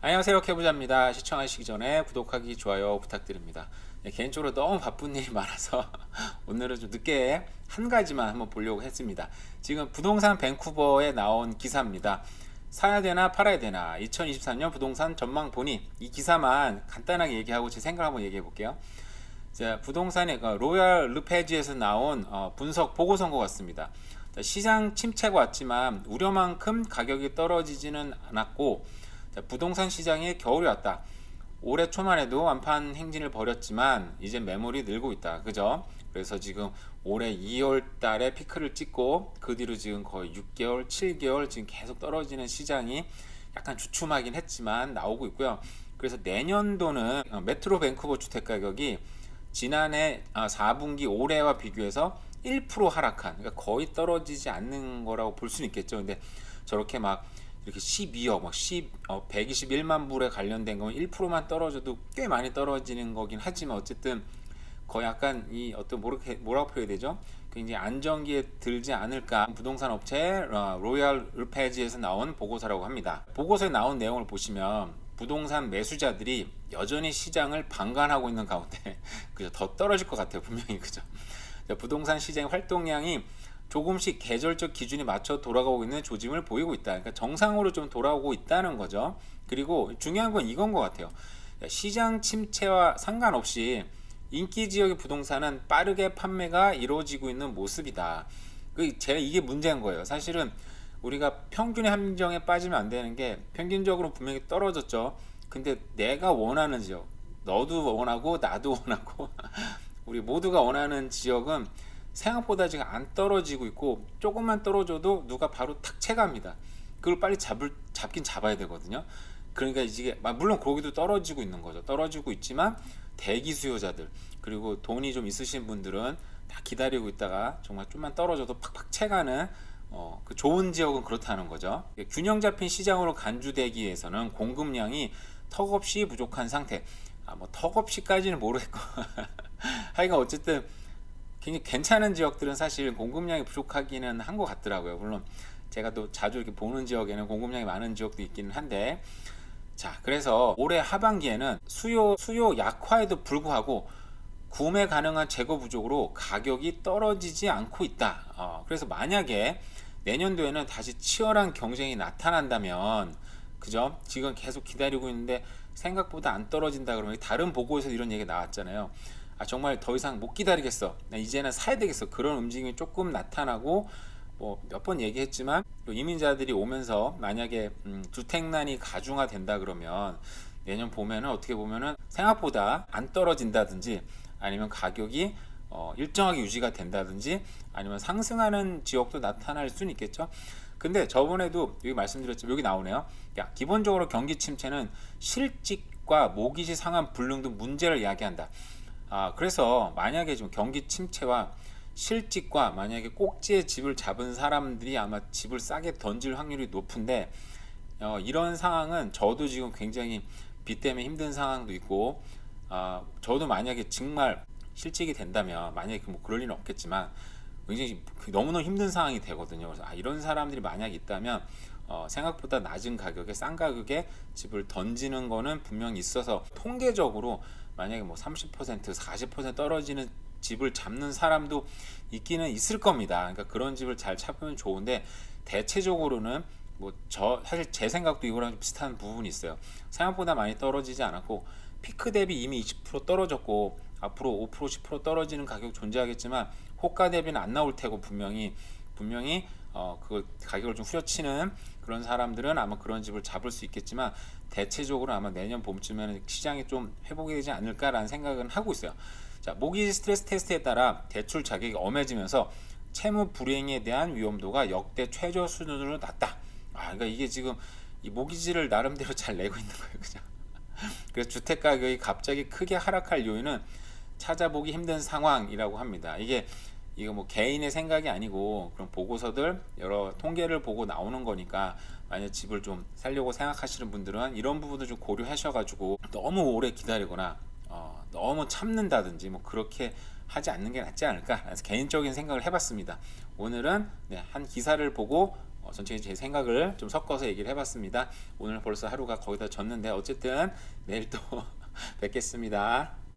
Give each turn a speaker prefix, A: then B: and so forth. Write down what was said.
A: 안녕하세요, 캐부자입니다. 시청하시기 전에 구독하기, 좋아요 부탁드립니다. 네, 개인적으로 너무 바쁜 일이 많아서 오늘은 좀 늦게 한 가지만 한번 보려고 했습니다. 지금 부동산 밴쿠버에 나온 기사입니다. 사야 되나 팔아야 되나 2023년 부동산 전망 보니, 이 기사만 간단하게 얘기하고 제 생각을 한번 얘기해 볼게요. 자, 부동산의 로얄 르페지에서 나온 분석 보고서인 것 같습니다. 자, 시장 침체가 왔지만 우려만큼 가격이 떨어지지는 않았고, 자, 부동산 시장에 겨울이 왔다. 올해 초만 해도 완판 행진을 벌였지만 이제 매물이 늘고 있다. 그죠? 그래서 지금 올해 2월 달에 피크를 찍고 그 뒤로 지금 거의 6개월, 7개월 지금 계속 떨어지는 시장이 약간 주춤하긴 했지만 나오고 있고요. 그래서 내년도는 메트로 밴쿠버 주택 가격이 지난해 4분기 올해와 비교해서 1% 하락한, 그러니까 거의 떨어지지 않는 거라고 볼 수는 있겠죠. 근데 저렇게 막 이렇게 12억, 막 121만 불에 관련된 거면 1%만 떨어져도 꽤 많이 떨어지는 거긴 하지만, 어쨌든 거의 약간 이 어떤 뭐라고 표현해야 되죠? 굉장히 안정기에 들지 않을까. 부동산 업체 로얄 르페지에서 나온 보고서라고 합니다. 보고서에 나온 내용을 보시면 부동산 매수자들이 여전히 시장을 방관하고 있는 가운데 그죠, 더 떨어질 것 같아요, 분명히. 그죠? 부동산 시장 활동량이 조금씩 계절적 기준에 맞춰 돌아가고 있는 조짐을 보이고 있다. 그러니까 정상으로 좀 돌아오고 있다는 거죠. 그리고 중요한 건 이건 것 같아요. 시장 침체와 상관없이 인기 지역의 부동산은 빠르게 판매가 이루어지고 있는 모습이다. 제가 이게 문제인 거예요. 사실은 우리가 평균의 함정에 빠지면 안 되는 게, 평균적으로 분명히 떨어졌죠. 근데 내가 원하는 지역, 너도 원하고 나도 원하고 우리 모두가 원하는 지역은 생각보다 지금 안 떨어지고 있고, 조금만 떨어져도 누가 바로 탁 채갑니다. 그걸 빨리 잡긴 잡아야 되거든요. 그러니까 이게 물론 거기도 떨어지고 있는 거죠. 떨어지고 있지만 대기 수요자들, 그리고 돈이 좀 있으신 분들은 다 기다리고 있다가 정말 좀만 떨어져도 팍팍 채가는 그 좋은 지역은 그렇다는 거죠. 균형 잡힌 시장으로 간주되기 위해서는 공급량이 턱없이 부족한 상태. 뭐 턱없이까지는 모르겠고 하여간 어쨌든 굉장히 괜찮은 지역들은 사실 공급량이 부족하기는 한 것 같더라고요. 물론 제가 또 자주 이렇게 보는 지역에는 공급량이 많은 지역도 있기는 한데, 자, 그래서 올해 하반기에는 수요 약화에도 불구하고 구매 가능한 재고 부족으로 가격이 떨어지지 않고 있다. 그래서 만약에 내년도에는 다시 치열한 경쟁이 나타난다면, 그죠? 지금 계속 기다리고 있는데 생각보다 안 떨어진다 그러면, 다른 보고에서 이런 얘기 나왔잖아요. 정말 더 이상 못 기다리겠어, 나 이제는 사야 되겠어, 그런 움직임이 조금 나타나고, 뭐 몇 번 얘기했지만 또 이민자들이 오면서 만약에 주택난이 가중화된다 그러면 내년 봄에는 어떻게 보면은 생각보다 안 떨어진다든지, 아니면 가격이 일정하게 유지가 된다든지, 아니면 상승하는 지역도 나타날 수는 있겠죠. 근데 저번에도 여기 말씀드렸지만 여기 나오네요. 기본적으로 경기 침체는 실직과 모기지 상한 불능 등 문제를 이야기한다. 그래서 만약에 지금 경기 침체와 실직과 만약에 꼭지에 집을 잡은 사람들이 아마 집을 싸게 던질 확률이 높은데, 이런 상황은 저도 지금 굉장히 빚 때문에 힘든 상황도 있고, 저도 만약에 정말 실직이 된다면, 만약에 뭐 그럴 일은 없겠지만 굉장히 너무너무 힘든 상황이 되거든요. 그래서 이런 사람들이 만약 있다면 생각보다 낮은 가격에, 싼 가격에 집을 던지는 거는 분명히 있어서, 통계적으로 만약에 뭐 30%, 40% 떨어지는 집을 잡는 사람도 있기는 있을 겁니다. 그러니까 그런 집을 잘 찾으면 좋은데, 대체적으로는 뭐 사실 제 생각도 이거랑 비슷한 부분이 있어요. 생각보다 많이 떨어지지 않았고, 피크 대비 이미 20% 떨어졌고 앞으로 5%, 10% 떨어지는 가격 존재하겠지만 호가 대비는 안 나올 테고, 분명히 그 가격을 좀 후려치는 그런 사람들은 아마 그런 집을 잡을 수 있겠지만, 대체적으로 아마 내년 봄쯤에는 시장이 좀 회복이 되지 않을까라는 생각은 하고 있어요. 자, 모기지 스트레스 테스트에 따라 대출 자격이 엄해지면서 채무 불이행에 대한 위험도가 역대 최저 수준으로 낮다. 그러니까 이게 지금 이 모기지를 나름대로 잘 내고 있는 거예요, 그죠? 그래서 주택 가격이 갑자기 크게 하락할 요인은 찾아보기 힘든 상황이라고 합니다. 이거 뭐 개인의 생각이 아니고 그런 보고서들, 여러 통계를 보고 나오는 거니까, 만약 집을 좀 살려고 생각하시는 분들은 이런 부분을 좀 고려하셔가지고 너무 오래 기다리거나 너무 참는다든지 뭐 그렇게 하지 않는 게 낫지 않을까, 그래서 개인적인 생각을 해봤습니다. 오늘은 한 기사를 보고 전체적인 제 생각을 좀 섞어서 얘기를 해봤습니다. 오늘 벌써 하루가 거의 다 졌는데 어쨌든 내일 또 뵙겠습니다.